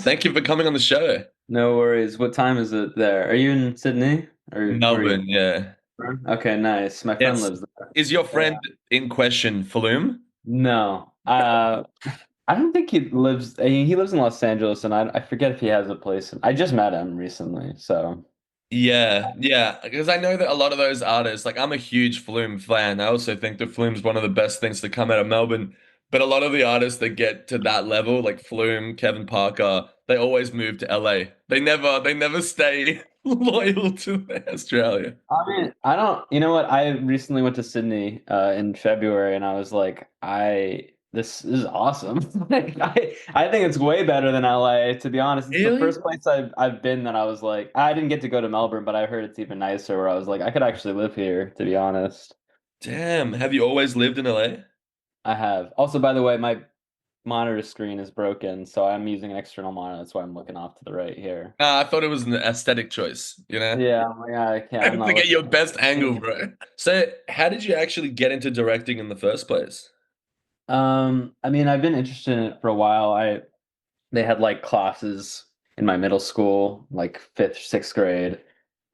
Thank you for coming on the show. No worries. What time is it there? Are you in Sydney? Or where are you Melbourne, yeah. from? Okay, nice. My friend Yes. lives there. Is your Yeah. friend in question Flume? No. I don't think he lives he lives in Los Angeles and I forget if he has a place. I just met him recently, so Yeah, yeah. Because I know that a lot of those artists, like I'm a huge Flume fan. I also think that Flume's one of the best things to come out of Melbourne. But a lot of the artists that get to that level, like Flume, Kevin Parker, they always move to LA. They never stay loyal to Australia. I mean, I don't, you know what? I recently went to Sydney in February and I was like, this is awesome. Like, I think it's way better than LA, to be honest. It's the Really? first place I've been that I was like, I didn't get to go to Melbourne, but I heard it's even nicer where I was like, I could actually live here, to be honest. Damn. Have you always lived in LA? I have. Also, by the way, my monitor screen is broken, so I'm using an external monitor. That's why I'm looking off to the right here. I thought it was an aesthetic choice, you know? Yeah, I'm like, I can't, I'm To not get looking. your best angle, bro. So, how did you actually get into directing in the first place? I mean, I've been interested in it for a while. They had like classes in my middle school, like fifth, sixth grade.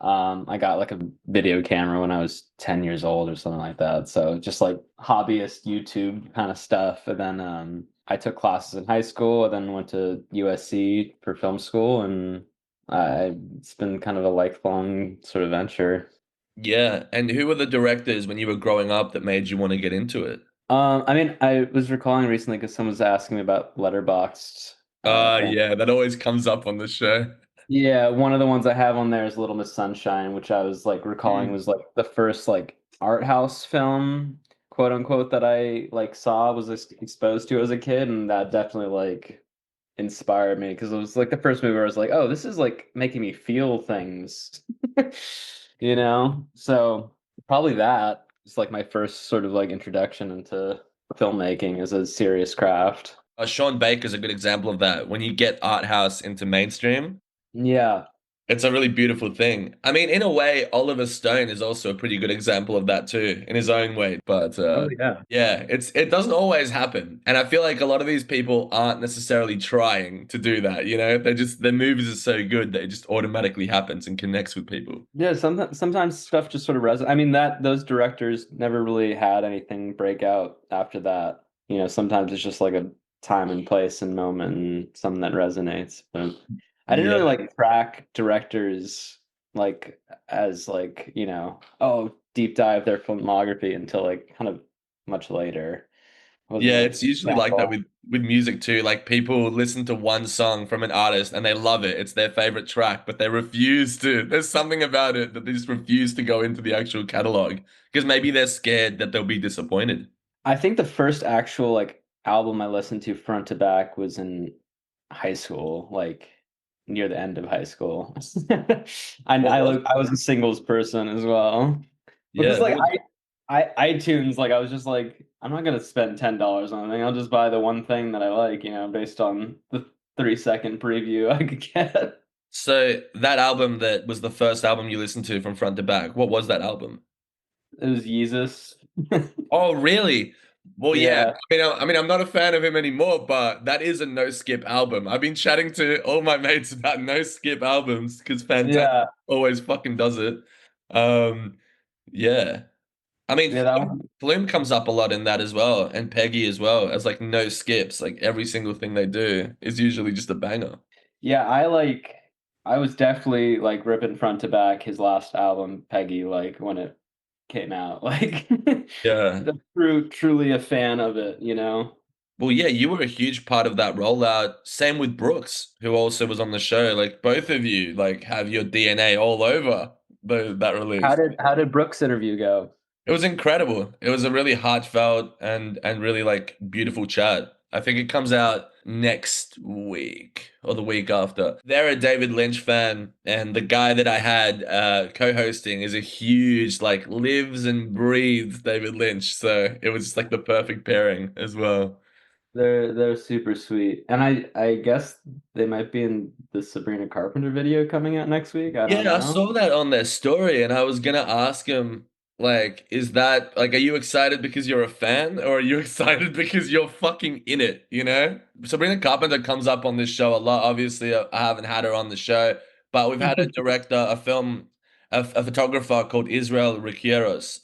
I got like a video camera when I was 10 years old or something like that. So just like hobbyist YouTube kind of stuff. And then I took classes in high school and then went to USC for film school and it's been kind of a lifelong sort of venture. Yeah, and who were the directors when you were growing up that made you want to get into it? I mean, I was recalling recently because someone was asking me about Letterboxd fan. Yeah, that always comes up on the show. Yeah, one of the ones I have on there is Little Miss Sunshine, which I was like recalling Mm. was like the first like art house film, quote unquote, that I like saw was exposed to as a kid, and that definitely like inspired me because it was like the first movie where I was like, oh, this is like making me feel things, you know? So probably that is like my first sort of like introduction into filmmaking as a serious craft. Sean Baker's a good example of that. When you get art house into mainstream, Yeah. it's a really beautiful thing. I mean, in a way, Oliver Stone is also a pretty good example of that too, in his own way. But Oh yeah. yeah, it doesn't always happen, and I feel like a lot of these people aren't necessarily trying to do that. You know, they just their movies are so good that it just automatically happens and connects with people. Yeah, sometimes stuff just sort of resonates. I mean, that those directors never really had anything break out after that. You know, sometimes it's just like a time and place and moment and something that resonates. But I didn't really Yeah, like track directors like as like, oh, deep dive their filmography until like kind of much later. I wasn't yeah, really it's usually that like that involved. with music too. Like people listen to one song from an artist and they love it. It's their favorite track, but they refuse to. There's something about it that they just refuse to go into the actual catalog because maybe they're scared that they'll be disappointed. I think the first actual like album I listened to front to back was in high school, like near the end of high school. What was I was a singles person as well. Because Yeah, like what was I iTunes, like I was just like, I'm not gonna spend $10 on anything. I'll just buy the one thing that I like, based on the 3-second preview I could get. So that album that was the first album you listened to from front to back, what was that album? It was Yeezus. Oh, really? Well, yeah. Yeah. I'm not a fan of him anymore, but that is a no skip album. I've been chatting to all my mates about no skip albums because Fantana Yeah. always fucking does it. Um, yeah. I mean, Yeah, that one. Flume comes up a lot in that as well, and Peggy as well, as like no skips. Like every single thing they do is usually just a banger. Yeah, I was definitely like ripping front to back his last album, Peggy, like when it came out. Like Yeah. truly a fan of it. Well, yeah, you were a huge part of that rollout. Same with Brooks, who also was on the show. Like both of you, like have your DNA all over that release. How did Brooks' interview go? It was incredible. It was a really heartfelt and really like beautiful chat. I think it comes out next week or the week after. They're a David Lynch fan, and the guy that I had co-hosting is a huge like lives and breathes David Lynch. So it was just like the perfect pairing as well. They're super sweet. And I guess they might be in the Sabrina Carpenter video coming out next week. I don't Yeah, I know. saw that on their story, and I was gonna ask him. Like, is that like, are you excited because you're a fan, or are you excited because you're fucking in it? You know, Sabrina Carpenter comes up on this show a lot. Obviously, I haven't had her on the show, but we've had a director, a photographer called Israel Riqueros,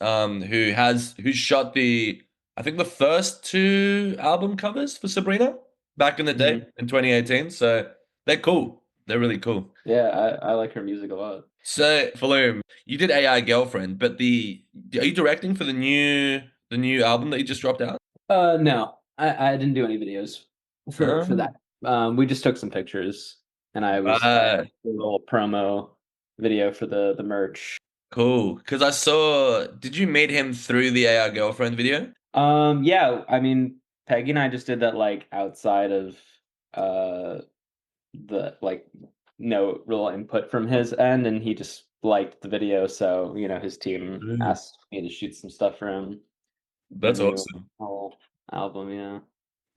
who shot I think the first two album covers for Sabrina back in the day Mhm. in 2018. So they're cool. They're really cool. Yeah, I like her music a lot. So, Flume, you did AI Girlfriend, but are you directing for the new album that you just dropped out? No, I didn't do any videos for that. Oh, We just took some pictures, and I had right. a little promo video for the merch. Cool. Because I saw, did you meet him through the AI Girlfriend video? Yeah, I mean, Peggy and I just did that like outside of uh the like no real input from his end, and he just liked the video, so his team Mm. asked me to shoot some stuff for him for the That's new awesome. whole album. Yeah.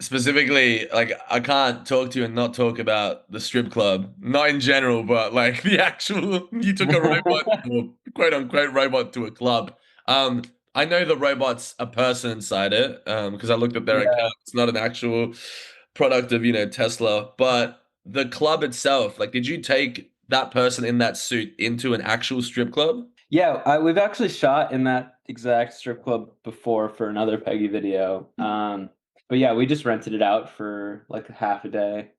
Specifically, like I can't talk to you and not talk about the strip club. Not in general, but like the actual you took a robot or quote unquote robot to a club. Um, I know the robot's a person inside it, because I looked at their Yeah. account. It's not an actual product of, Tesla, but the club itself, like, did you take that person in that suit into an actual strip club? Yeah, we've actually shot in that exact strip club before for another Peggy video. But yeah, we just rented it out for like half a day,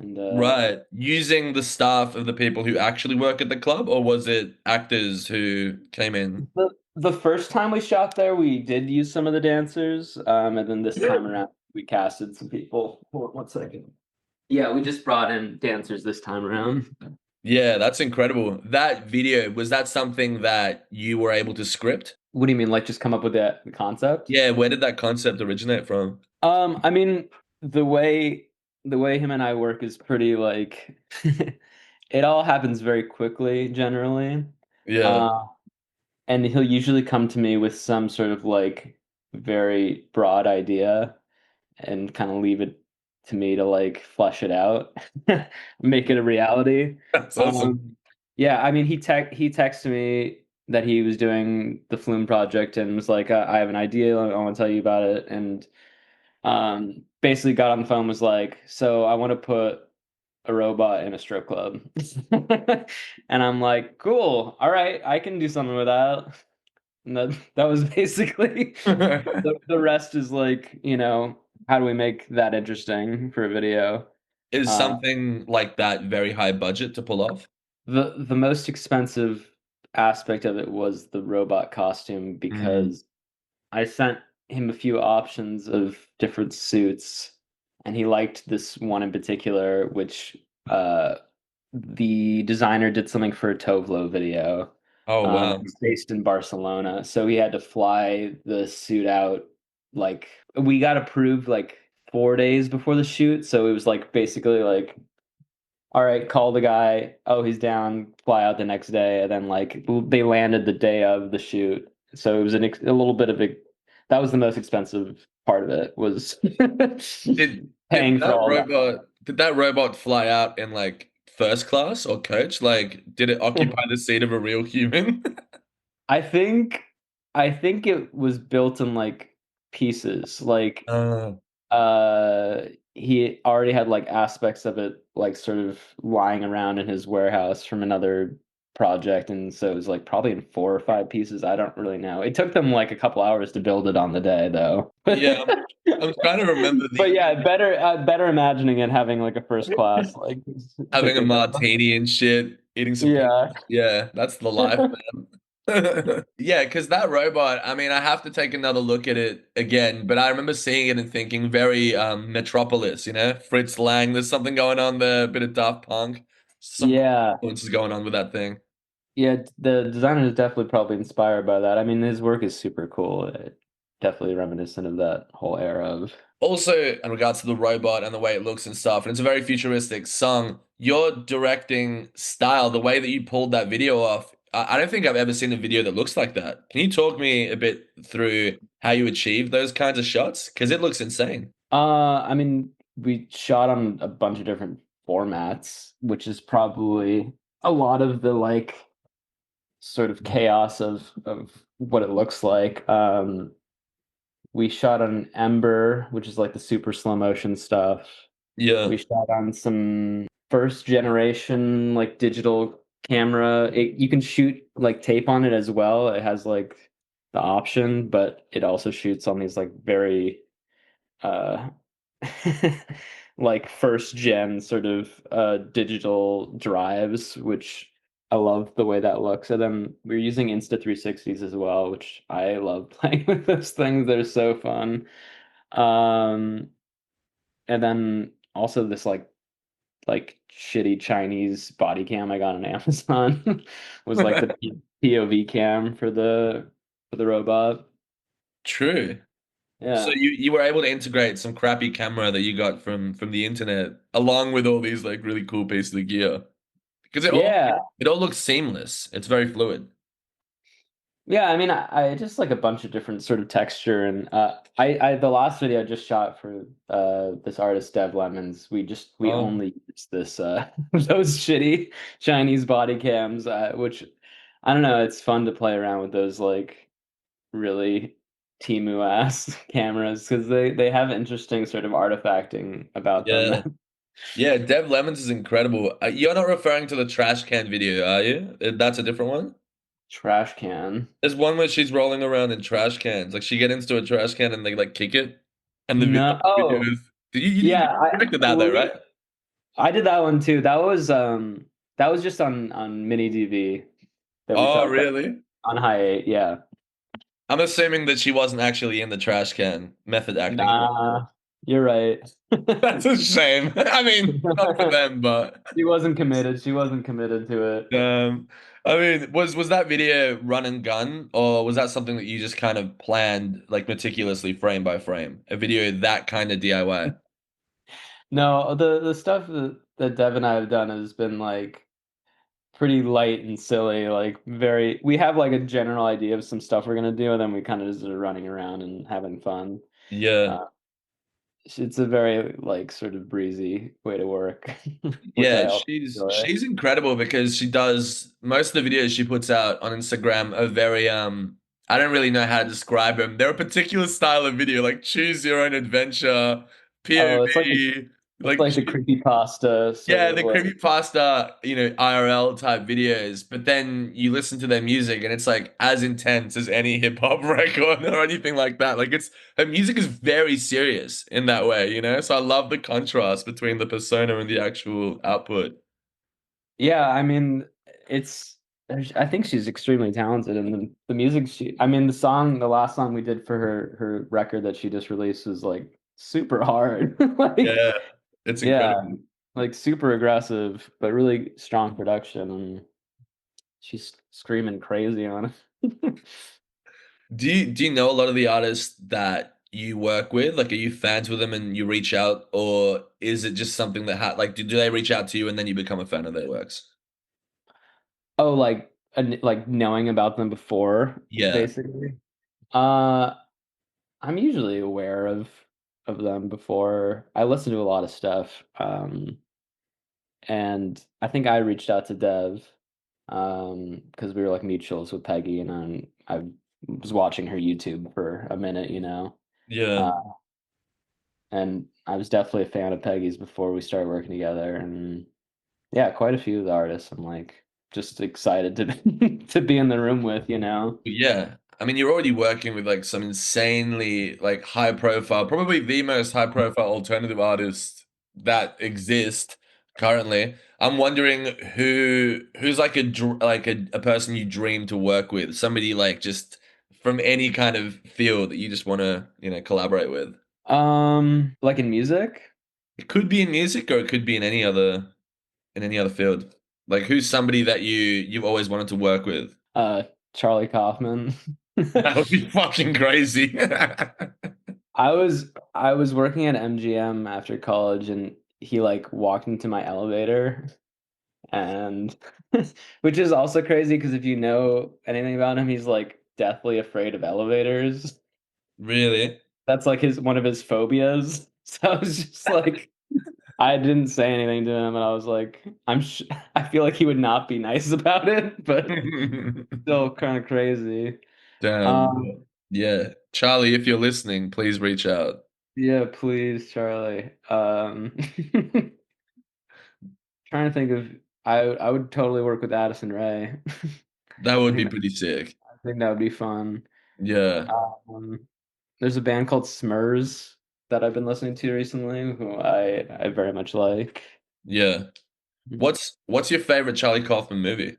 and Right. Using the staff of the people who actually work at the club, or was it actors who came in? the first time we shot there, we did use some of the dancers, and then this time around, we casted some people. Hold on one second. Yeah, we just brought in dancers this time around. Yeah, that's incredible. That video, was that something that you were able to script? What do you mean, like just come up with the concept? Yeah, where did that concept originate from? I mean, the way the way him and I work is pretty like it all happens very quickly generally. Yeah. Uh, and he'll usually come to me with some sort of like very broad idea and kind of leave it to me to like flesh it out, make it a reality. That's awesome. Um, yeah, I mean, he texted me that he was doing the Flume project and was like, I have an idea, I want to tell you about it, and basically got on the phone, was like, so I want to put a robot in a strip club. And I'm like, cool, all right, I can do something with that. And that was basically the rest is like, how do we make that interesting for a video? Is Uh, something like that very high budget to pull off? the most expensive aspect of it was the robot costume, Mm. because I sent him a few options of different suits, and he liked this one in particular, which the designer did something for a Tovlo video. Oh, wow. It's based in Barcelona, so he had to fly the suit out. Like we got approved like 4 days before the shoot, so it was like basically like, all right, call the guy. Oh, he's down. Fly out the next day, and then like they landed the day of the shoot. So it was a little bit of a. That was the most expensive part of it, was Did paying for all that. that robot fly out in like first class or coach? Like, did it occupy the seat of a real human? I think I think it was built in like pieces. Like Uh, he already had like aspects of it like sort of lying around in his warehouse from another project, and so it was like probably in 4 or 5 pieces. I don't really know. It took them like a couple hours to build it on the day though. yeah, I'm trying to remember But the yeah, better imagining it having like a first class like having a ticket. martini and shit, eating some pizza. Yeah. Yeah, that's the life, man. Yeah, because that robot, I mean, I have to take another look at it again, but I remember seeing it and thinking very Metropolis, Fritz Lang. There's something going on there, a bit of Daft Punk, some Yeah. influences going on with that thing. Yeah, the designer is definitely probably inspired by that. I mean, his work is super cool. Definitely reminiscent of that whole era of. Also, in regards to the robot and the way it looks and stuff, and it's a very futuristic song, your directing style, the way that you pulled that video off, I don't think I've ever seen a video that looks like that. Can you talk me a bit through how you achieve those kinds of shots? Because it looks insane. I mean, we shot on a bunch of different formats, which is probably a lot of the like sort of chaos of what it looks like. We shot on Ember, which is like the super slow motion stuff. Yeah. We shot on some first generation like digital camera. You can shoot like tape on it as well. It has like the option, but it also shoots on these like very uh like first gen sort of digital drives, which I love the way that looks. And then we're using Insta 360s as well, which I love playing with those things. They're so fun. Um, and then also this like shitty Chinese body cam I got on Amazon was like the POV cam for the robot. True. So Yeah. you were able to integrate some crappy camera that you got from the internet along with all these like really cool pieces of gear because Yeah. it all looks seamless. It's very fluid. Yeah, I mean, I just like a bunch of different sort of texture, and I the last video I just shot for this artist Dev Lemons, we Oh, only used this those shitty Chinese body cams, which I don't know, it's fun to play around with those like really Temu ass cameras because they have interesting sort of artifacting about them. yeah. Yeah, Dev Lemons is incredible. You're not referring to the trash can video, are you? That's a different one? Trash can. There's one where she's rolling around in trash cans. Like she gets into a trash can and they like kick it. And No, the video oh is you yeah, directed that though, right? I did that one too. That was just on mini DV that we Oh, shot that really? on high eight. Yeah. I'm assuming that she wasn't actually in the trash can, method acting. Nah, you're right. That's a shame. I mean, not for them, but She wasn't committed. She wasn't committed to it. um, I mean, was that video run and gun, or was that something that you just kind of planned like meticulously frame by frame? A video that kind of DIY. No, the stuff that Dev and I have done has been like pretty light and silly, like very we have like a general idea of some stuff we're gonna do, and then we kind of just are running around and having fun. Yeah. Uh, it's a very like sort of breezy way to work, which I Yeah, also enjoy. she's incredible because she does most of the videos she puts out on Instagram are very I don't really know how to describe them. They're a particular style of video, like choose your own adventure, Oh, POV, it's like like the creepypasta sort yeah, of the way. creepypasta, IRL type videos, but then you listen to their music and it's like as intense as any hip hop record or anything like that. Like it's her music is very serious in that way. So I love the contrast between the persona and the actual output. Yeah, I mean, it's I think she's extremely talented, and the music I mean, the last song we did for her record that she just released was like super hard. Like, Yeah, it's yeah, incredible. like super aggressive, but really strong production, and she's screaming crazy on it. Do you know a lot of the artists that you work with? Like, are you fans with them and you reach out, or is it just something that like do they reach out to you and then you become a fan of their works? Oh, like knowing about them before, Yeah, basically. Uh, I'm usually aware of them before. I listen to a lot of stuff. And I think I reached out to Dev because we were like mutuals with Peggy, and I was watching her YouTube for a minute. yeah. Uh, and I was definitely a fan of Peggy's before we started working together, and yeah, quite a few of the artists I'm like just excited to to be in the room with. Yeah. I mean, you're already working with like some insanely like high profile, probably the most high profile alternative artist that exist currently. I'm wondering who's like a person you dream to work with, somebody like just from any kind of field that you just want to, collaborate with. Like in music, It could be in music or it could be in any other field. Like who's somebody that you've always wanted to work with? uh, Charlie Kaufman. That would be fucking crazy. I was working at MGM after college, and he like walked into my elevator, and which is also crazy because if you know anything about him, he's like deathly afraid of elevators. Really? That's like his one of his phobias. So I was just like I didn't say anything to him, and I was like, I feel like he would not be nice about it, but still kind of crazy. Damn. Um, Yeah. Charlie, if you're listening, please reach out. yeah, please, Charlie. Trying to think of, I would totally work with Addison Rae. That I would think be that, pretty sick. I think that would be fun. Yeah. Um, there's a band called Smurs that I've been listening to recently, who I very much like. Yeah. What's your favorite Charlie Kaufman movie?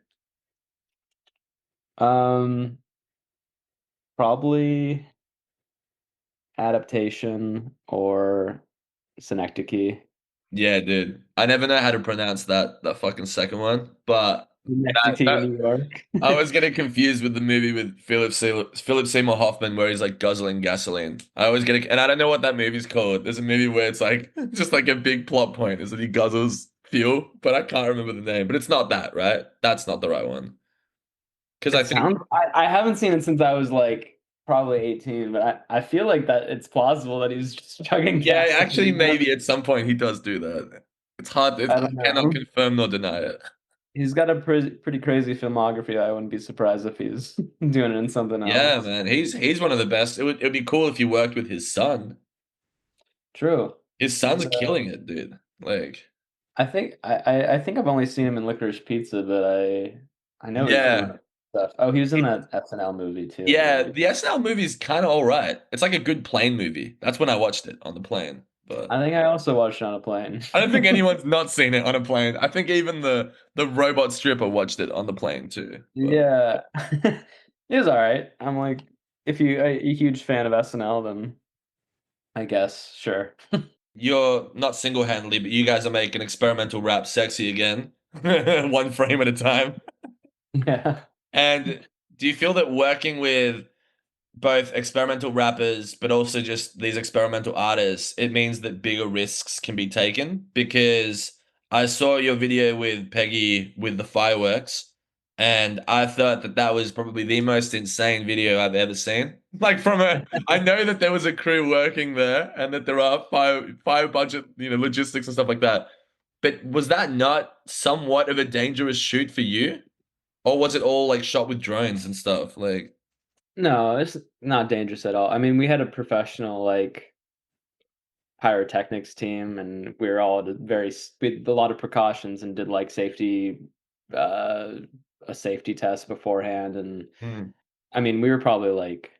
Um, Probably Adaptation or Synecdoche. Yeah, dude. I never know how to pronounce that fucking second one, but Synecdoche, New York. I was getting confused with the movie with Philip Seymour Hoffman where he's like guzzling gasoline. I always get and I don't know what that movie's called. There's a movie where it's like just like a big plot point is that he guzzles fuel, but I can't remember the name. But it's not that, right? That's not the right one. Because I It think sounds, I haven't seen it since I was like probably 18, but I feel like that it's plausible that he's just chugging yeah, actually gasoline. maybe at some point he does do that. It's hard. I I don't cannot know. confirm nor deny it. He's got a pretty crazy filmography. I wouldn't be surprised if he's doing it in something Yeah, else. man. He's one of the best. It'd be cool if you worked with his son. True. His He's son's killing it, dude. Like, I think I've only seen him in Licorice Pizza, but I know he's done yeah. other stuff. Oh, he was in that SNL movie too, I Yeah, believe. the SNL movie's kind of all right. It's like a good plane movie. That's when I watched it on the plane. But I think I also watched it on a plane. I don't think anyone's not seen it on a plane. I think even the robot stripper watched it on the plane too. But Yeah. It was all right. I'm like, if you a huge fan of SNL, then I guess sure. you're not single-handedly, but you guys are making experimental rap sexy again, one frame at a time. Yeah. And do you feel that working with both experimental rappers, but also just these experimental artists, it means that bigger risks can be taken. Because I saw your video with Peggy with the fireworks, and I thought that that was probably the most insane video I've ever seen. Like I know that there was a crew working there, and that there are fire budget, logistics and stuff like that. But was that not somewhat of a dangerous shoot for you, or was it all like shot with drones and stuff? Like, No, it's not dangerous at all. I mean, we had a professional like pyrotechnics team, and we were all at we had a lot of precautions and did like uh, a safety test beforehand. And hmm. I mean, we were probably like,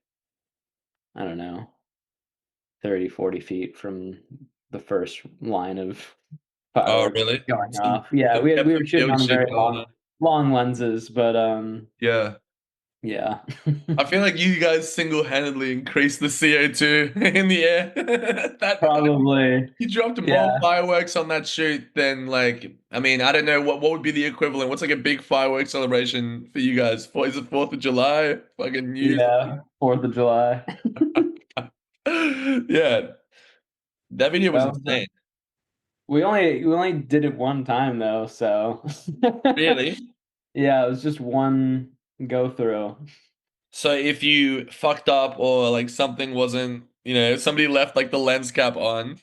I don't know, 30, 40 feet from the first line of Oh, fireworks really? going Some off. Yeah, some we depth were of shooting field on shit very going on. long lenses, but Yeah. yeah. I feel like you guys single-handedly increased the CO2 in the air. That Probably. you dropped more Yeah. fireworks on that shoot than like I mean, I don't know what would be the equivalent. What's like a big fireworks celebration for you guys? Is it 4th of July? Fucking New Year's Yeah. 4th of July. Eve? Yeah. That video was That was insane. we only did it one time though, so Really? yeah, it was just one go through. So if you fucked up or like something wasn't, somebody left like the lens cap on,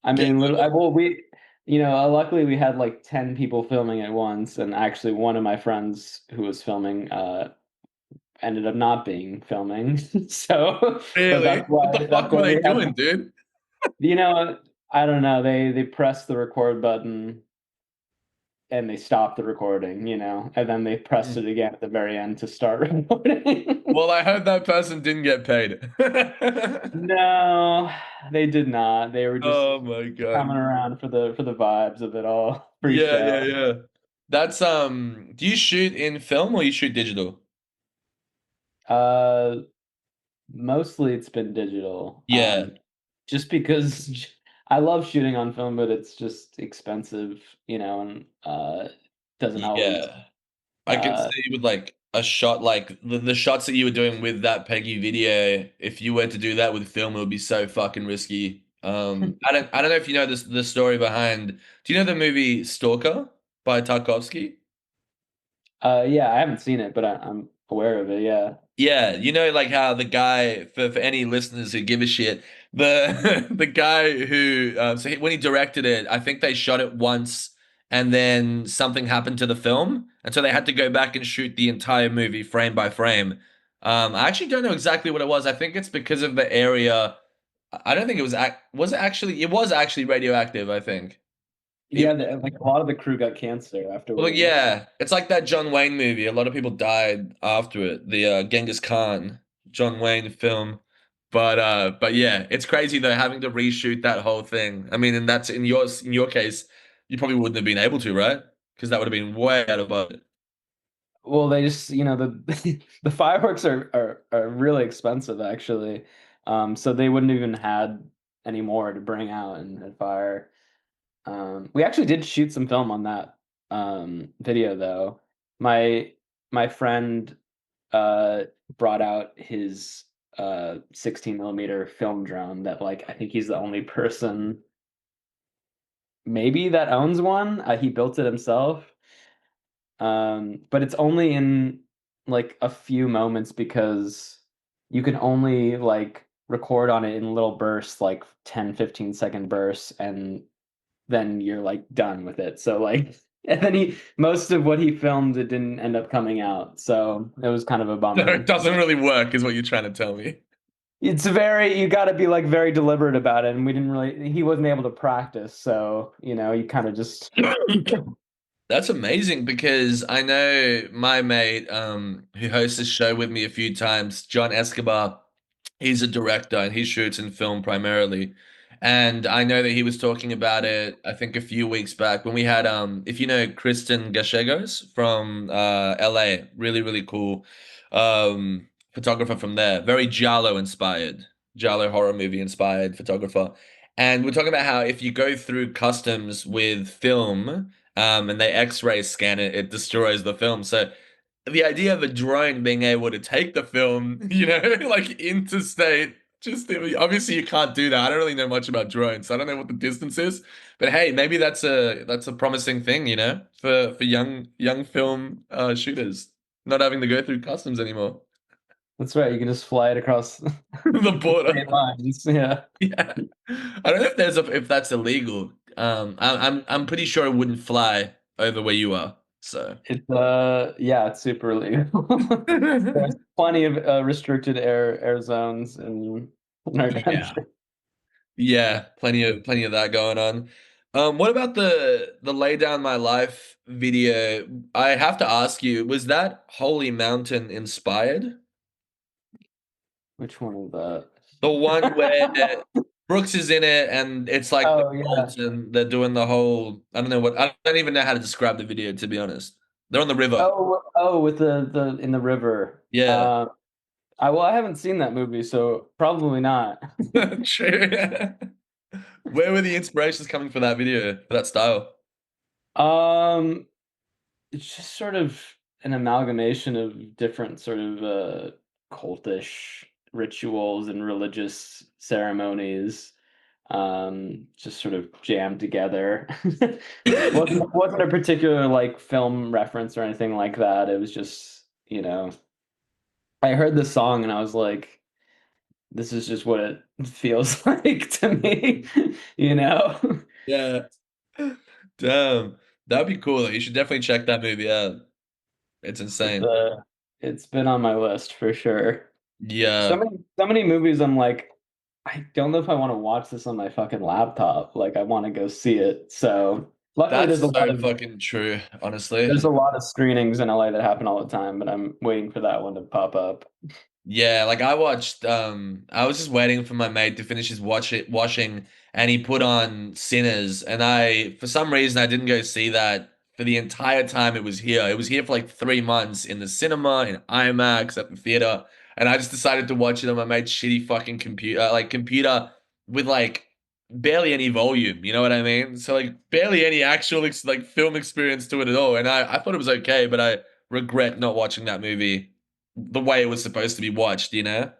I game mean, literally, over. well, luckily we had like 10 people filming at once, and actually one of my friends who was filming ended up not being filming. So, but Really? What the that's fuck were why they we had, doing, dude? I don't know, they pressed the record button and they stopped the recording, and then they pressed Mm. it again at the very end to start recording. Well, I heard that person didn't get paid. No, they did not. They were just Oh my God. coming around for the vibes of it all, free Yeah, yeah, show. yeah. That's do you shoot in film or you shoot digital? Uh, Mostly it's been digital. Yeah. Just because I love shooting on film, but it's just expensive, and doesn't always. Yeah. I can Uh, see with like a shot like the shots that you were doing with that Peggy video, if you were to do that with film, it would be so fucking risky. I don't know if you know the story behind. Do you know the movie Stalker by Tarkovsky? yeah, I haven't seen it, but I'm aware of it. Yeah. Yeah, you know, like how the guy for any listeners who give a shit, the the guy who when he directed it, I think they shot it once, and then something happened to the film, and so they had to go back and shoot the entire movie frame by frame. I actually don't know exactly what it was. I think it's because of the area. I don't think it was was it actually, it was actually radioactive, I think. Yeah, like a lot of the crew got cancer Well, afterwards. yeah, it's like that John Wayne movie. A lot of people died after it. The Genghis Khan John Wayne film. But yeah, it's crazy though having to reshoot that whole thing. I mean, and that's in your case, you probably wouldn't have been able to, right? Because that would have been way out of budget. Well, they just, the the fireworks are really expensive actually. So they wouldn't even had any more to bring out and fire. We actually did shoot some film on that video though. My my friend uh brought out his 16 millimeter film drone that like I think he's the only person maybe that owns one. He built it himself. But it's only in like a few moments because you can only like record on it in little bursts, like 10-15 second bursts, and then you're like done with it. So like and then most of what he filmed it didn't end up coming out. So it was kind of a So it bummer. doesn't really work, is what you're trying to tell me. It's very you got to be like very deliberate about it and we didn't really he wasn't able to practice. So, you kind of just That's amazing because I know my mate, who hosts this show with me a few times, John Escobar. He's a director and he shoots in film primarily. And I know that he was talking about it, I think a few weeks back when we had, if you know Kristen Gachegos from LA, really, really cool photographer from there, very Giallo inspired, Giallo horror movie inspired photographer. And we're talking about how if you go through customs with film, and they X-ray scan it, it destroys the film. So the idea of a drone being able to take the film, like interstate, just obviously you can't do that. I don't really know much about drones, so I don't know what the distance is. But hey, maybe that's a promising thing, for young film shooters, not having to go through customs anymore. that's right, you can just fly it across The the border. state lines. Yeah. Yeah. I don't know if that's illegal. I'm pretty sure it wouldn't fly over where you are. So It's yeah, it's super illegal. There's plenty of restricted air zones in our yeah. country. Yeah, plenty of that going on. What about the Lay Down My Life video? I have to ask you, was that Holy Mountain inspired? Which one is that? The one where Brooks is in it and it's like the Oh yeah. cult and they're doing the whole, I don't know what, I don't even know how to describe the video, to be honest. They're on the river. Oh, with the in the river. Yeah. I haven't seen that movie, so probably not. True. Where were the inspirations coming for that video, for that style? Um, it's just sort of an amalgamation of different sort of cultish rituals and religious ceremonies, just sort of jammed together. Wasn't a particular like film reference or anything like that. It was just, I heard the song and I was like, this is just what it feels like to me, you know? Yeah. Damn. That'd be cool though. You should definitely check that movie out. It's It's insane. it's been on my list for sure. Yeah. So many movies I'm like, I don't know if I want to watch this on my fucking laptop. Like I want to go see it. So luckily That's so fucking true, honestly. there's a lot of screenings in LA that happen all the time, but I'm waiting for that one to pop up. Yeah, like I watched I was just waiting for my mate to finish his washing and he put on Sinners and I for some reason I didn't go see that for the entire time it was here. It was here for like 3 months in the cinema, in IMAX, at the theater, and I just decided to watch it on my mate's shitty fucking computer with like barely any volume, you know what I mean? So like barely any actual like film experience to it at all. And I thought it was okay, but I regret not watching that movie the way it was supposed to be watched. It's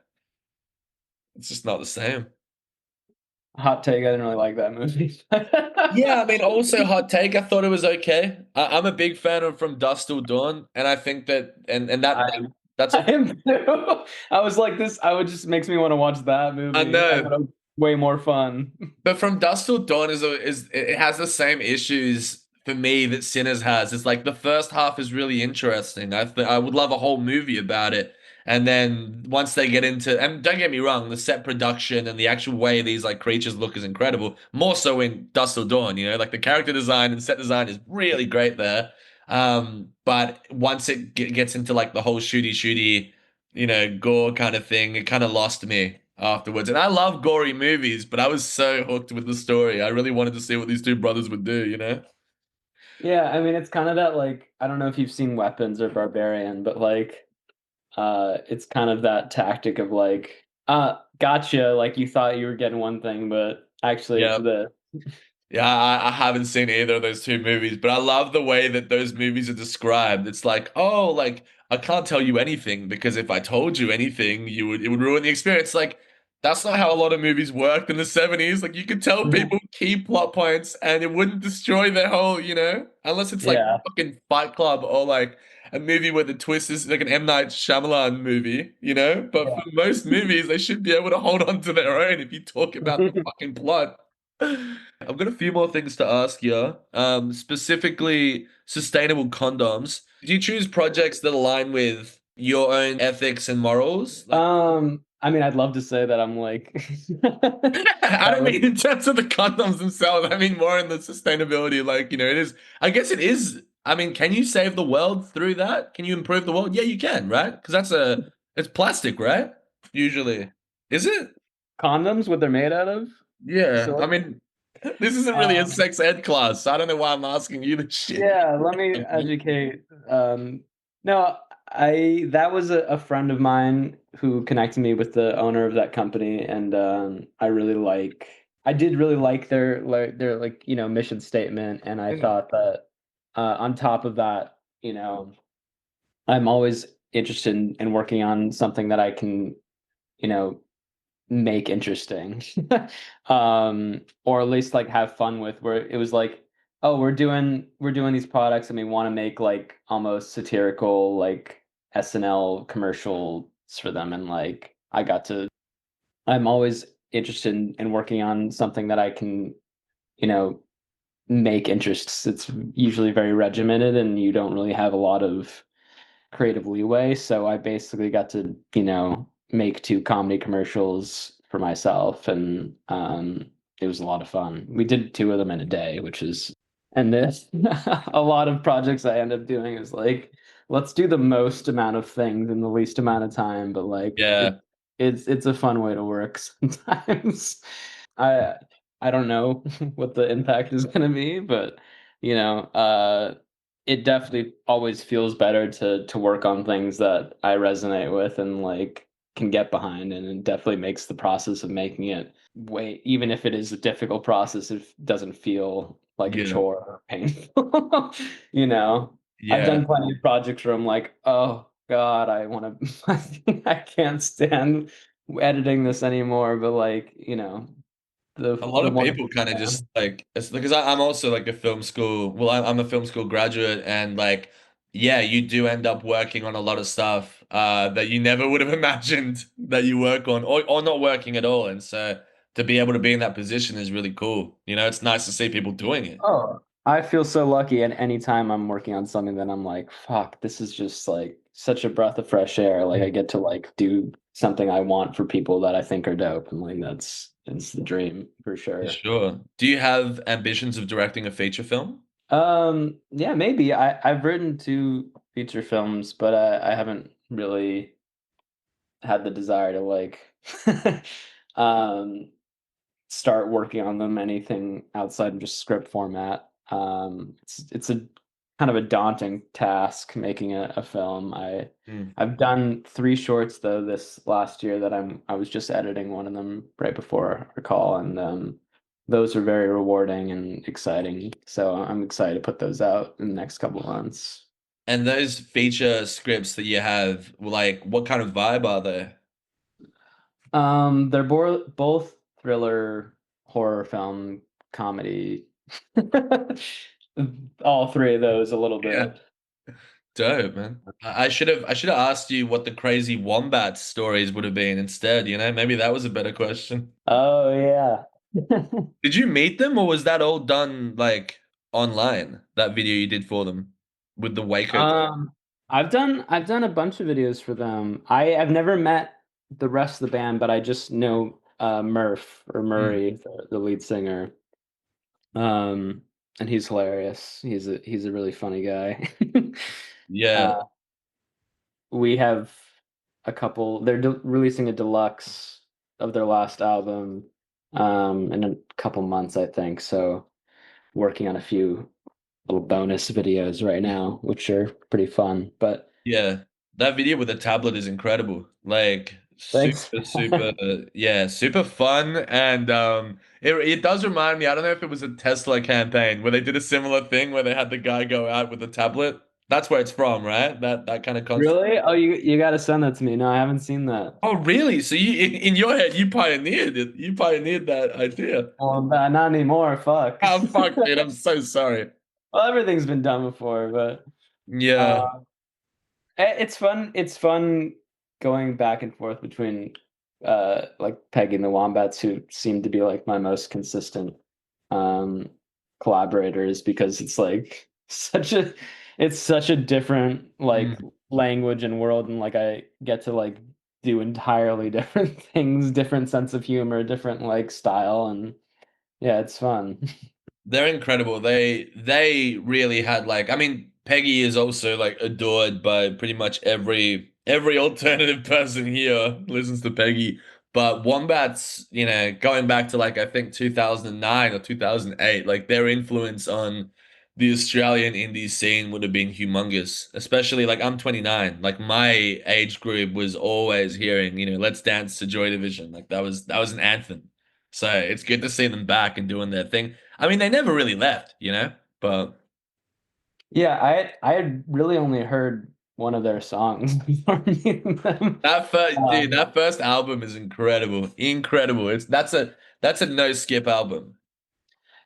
just not the same. Hot take, I didn't really like that movie. Yeah, I mean, also hot take. I thought it was okay. I'm a big fan of From Dusk Till Dawn, and I think that and that I that That's I am too. I was like, this. I would just makes me want to watch that I movie. I know. thought it was way more fun. But From Dusk Till Dawn is it has the same issues for me that Sinners has. It's like the first half is really interesting. I would love a whole movie about it. And then once they get into, and don't get me wrong, the set production and the actual way these like creatures look is incredible. More so in Dusk Till Dawn, like the character design and set design is really great there. But once it gets into like the whole shooty, gore kind of thing, it kind of lost me afterwards. And I love gory movies, but I was so hooked with the story. I really wanted to see what these two brothers would do. Yeah, I mean, it's kind of that like I don't know if you've seen Weapons or Barbarian, but like it's kind of that tactic of like, gotcha, like you thought you were getting one thing, but actually it's Yeah. this. Yeah, I haven't seen either of those two movies, but I love the way that those movies are described. It's like, oh, like I can't tell you anything because if I told you anything, it would ruin the experience. Like that's not how a lot of movies worked in the 70s. Like you could tell people key plot points and it wouldn't destroy their whole, unless it's like Yeah. fucking Fight Club or like a movie where the twist is like an M. Night Shyamalan movie. But for Yeah. most movies, they should be able to hold on to their own if you talk about the fucking plot. I've got a few more things to ask you. Specifically, sustainable condoms. Do you choose projects that align with your own ethics and morals? Like, I mean, I'd love to say that I'm like I don't that mean in terms of the condoms themselves. I mean more in the sustainability. Like, it is. I guess it is. I mean, can you save the world through that? Can you improve the world? Yeah, you can, right? Because it's plastic, right? Usually, is it? condoms, what they're made out of. Yeah. I So, mean, this isn't really a um, sex ed class, so I don't know why I'm asking you this shit. yeah, let me educate. No, I that was a friend of mine who connected me with the owner of that company, and I did really like their like mission statement, and I Mm, thought that on top of that, I'm always interested in working on something that I can you know make interesting or at least like have fun with, where it was like, oh, we're doing these products and we want to make like almost satirical like SNL commercials for them, and like I'm always interested in working on something that I can you know make interests. It's usually very regimented and you don't really have a lot of creative leeway. So I basically got to make two comedy commercials for myself, and it was a lot of fun. We did two of them in a day, which is, and this, a lot of projects I end up doing is like, let's do the most amount of things in the least amount of time, but like yeah, it's a fun way to work sometimes. I I don't know what the impact is going to be, but you know, it definitely always feels better to work on things that I resonate with and like can get behind, and it definitely makes the process of making it way, even if it is a difficult process, it doesn't feel like a yeah, chore or painful. you know, I've yeah. done plenty of projects where I'm like, oh God, I want to, I can't stand editing this anymore, but like, A lot the of one, people kind of yeah. just like it's because I'm also like a film school. Well, I'm a film school graduate, and like, yeah, you do end up working on a lot of stuff that you never would have imagined that you work on, or not working at all. And so to be able to be in that position is really cool. It's nice to see people doing it. Oh, I feel so lucky. And anytime I'm working on something that I'm like, fuck, this is just like such a breath of fresh air. Like I get to like do something I want for people that I think are dope. And like it's the dream for For sure. sure. Do you have ambitions of directing a feature film? Yeah, maybe. I've written two feature films, but I haven't really had the desire to like um start working on them anything outside of just script format. It's a kind of a daunting task making a film. Hmm. I've done three shorts though this last year that I was just editing one of them right before our call, and those are very rewarding and exciting. So I'm excited to put those out in the next couple of months. And those feature scripts that you have, like, what kind of vibe are they? They're both thriller, horror film, comedy. All three of those a little Yeah. bit. Dope, man. I should have asked you what the crazy Wombats stories would have been instead, you know? Maybe that was a better question. Oh yeah. Did you meet them or was that all done like online? That video you did for them with the Waco thing? Um, I've done a bunch of videos for them. I've never met the rest of the band, but I just know Murph or Mm, Murray, the lead singer. Um, and he's hilarious. He's a really funny guy. yeah, Uh, we have a couple. They're releasing a deluxe of their last album in a couple months, I think. So working on a few little bonus videos right now, which are pretty fun. But yeah. That video with the tablet is incredible. Like thanks. super, super, yeah, super fun. And it does remind me, I don't know if it was a Tesla campaign where they did a similar thing where they had the guy go out with the tablet. That's where it's from, right? That kind of concept. Really? Oh, you got to send that to me. No, I haven't seen that. Oh, really? So you in your head you pioneered it. You pioneered that idea. Not anymore. Fuck. Oh fuck, dude, I'm so sorry. Well, everything's been done before, but Yeah. uh, it's fun. It's fun going back and forth between like Peggy and the Wombats, who seem to be like my most consistent um collaborators, because it's like such a different like Mm. language and world, and like I get to like do entirely different things, different sense of humor, different like style, and yeah, it's fun. They're incredible. They really had like I mean Peggy is also like adored by pretty much every alternative person here listens to Peggy. But Wombats, you know, going back to like I think 2009 or 2008, like their influence on the Australian indie scene would have been humongous. Especially like I'm 29, like my age group was always hearing, you know, Let's Dance to Joy Division. Like that was an anthem. So it's good to see them back and doing their thing. I mean, they never really left, you know, but Yeah, I had really only heard one of their songs before meeting them. that first dude, Um, that first album is incredible, incredible. That's a no skip album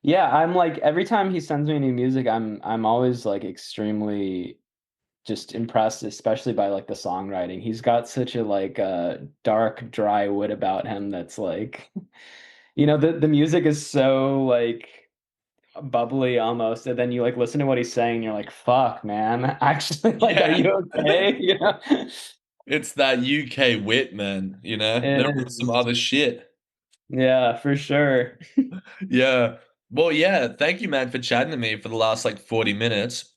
yeah, I'm like every time he sends me new music, I'm always like extremely just impressed, especially by like the songwriting. He's got such a like dark, dry wit about him that's like, the music is so like bubbly almost, and then you like listen to what he's saying, and you're like, fuck, man, actually, like, are Yeah, you okay? it's that UK wit, man. You know, It there was some is. other shit. Yeah, for sure. Yeah. Well, yeah. Thank you, man, for chatting to me for the last like 40 minutes.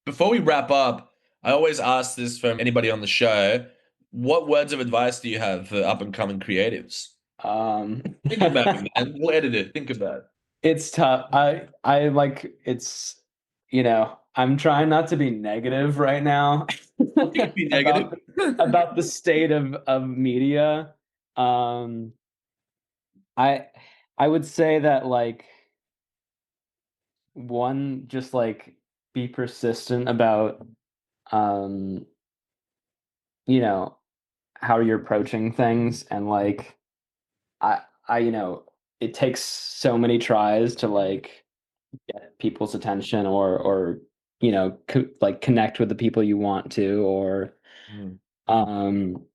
Before we wrap up, I always ask this from anybody on the show. What words of advice do you have for up and coming creatives? Um, Think about it, man. We'll edit it. Think about it. it's tough. I like I'm trying not to be negative right now You can be negative. about about the state of media. Um, I I would say that like one, just like be persistent about um, you know, how you're approaching things, and like I I it takes so many tries to like get people's attention, or like connect with the people you want to, or Mm, um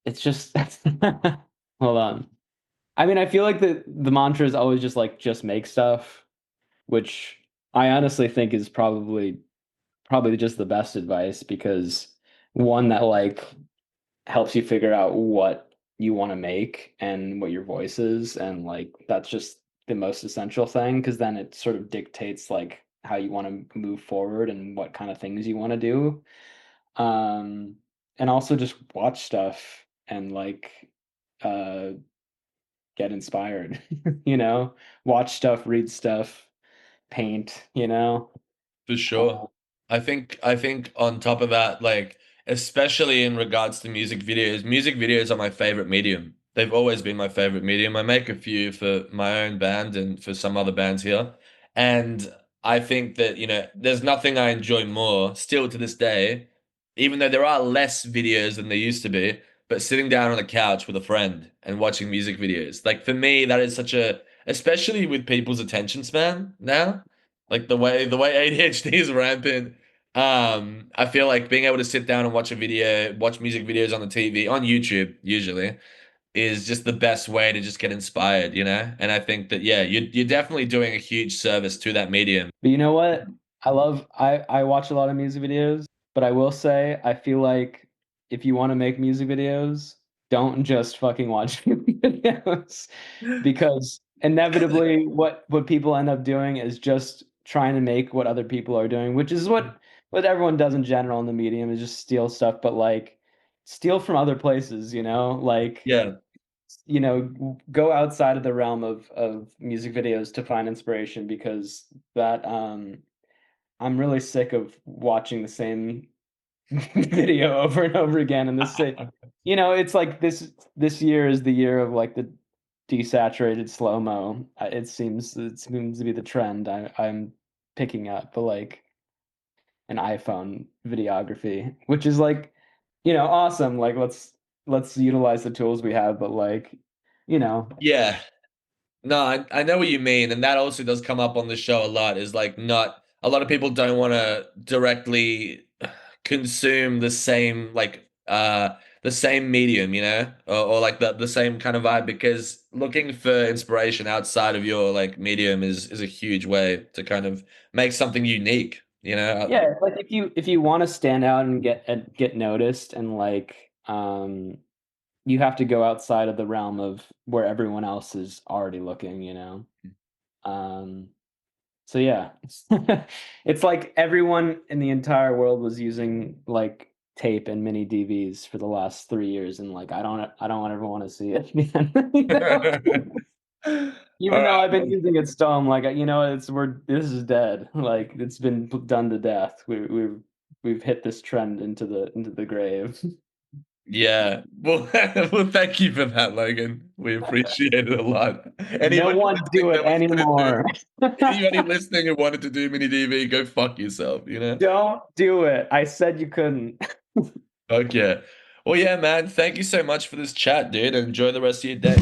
it's just hold on. I mean, I feel like the mantra is always just like just make stuff, which I honestly think is probably just the best advice, because one, that like helps you figure out what you want to make and what your voice is, and like that's just the most essential thing, because then it sort of dictates like how you want to move forward and what kind of things you want to do. um and also just watch stuff and like uh get inspired. Watch stuff, read stuff, paint. for sure. uh, I think on top of that, like especially in regards to music videos are my favorite medium. They've always been my favorite medium. I make a few for my own band and for some other bands here. And I think that, you know, there's nothing I enjoy more still to this day, even though there are less videos than there used to be, but sitting down on a couch with a friend and watching music videos. Like for me, that is such a, especially with people's attention span now. Like the way ADHD is rampant, I feel like being able to sit down and watch a video, watch music videos on the TV, on YouTube usually, is just the best way to just get inspired, you know? And I think that, yeah, you're definitely doing a huge service to that medium. But you know what? I watch a lot of music videos, but I will say I feel like if you want to make music videos, don't just fucking watch music videos because inevitably what people end up doing is just trying to make what other people are doing, which is what everyone does in general in the medium is just steal stuff, but like steal from other places, you know? Like Yeah. go outside of the realm of music videos to find inspiration because that I'm really sick of watching the same video over and over again and it's like this year is the year of like the desaturated slow-mo. It seems to be the trend I'm picking up, but like an iPhone videography, which is like, awesome. Like let's utilize the tools we have, but like, you know, Yeah. No, I know what you mean, and that also does come up on the show a lot. Is like not a lot of people don't want to directly consume the same medium, you know, or like the same kind of vibe because looking for inspiration outside of your like medium is a huge way to kind of make something unique, you know. yeah, like if you want to stand out and get noticed and like you have to go outside of the realm of where everyone else is already looking, you know. Um so yeah. It's like everyone in the entire world was using like tape and mini DVs for the last 3 years and like I don't ever want to see it again. You know? All Even though right. I've been using it still, I'm like, this is dead. Like it's been done to death. We've hit this trend into the grave. Yeah. Well, well, thank you for that, Logan. We appreciate it a lot. No Anybody one listening do it that was gonna do anymore. anybody listening who wanted to do mini DV, go fuck yourself, you know? Don't do it. I said you couldn't. Okay. Well, yeah, man. Thank you so much for this chat, dude. Enjoy the rest of your day.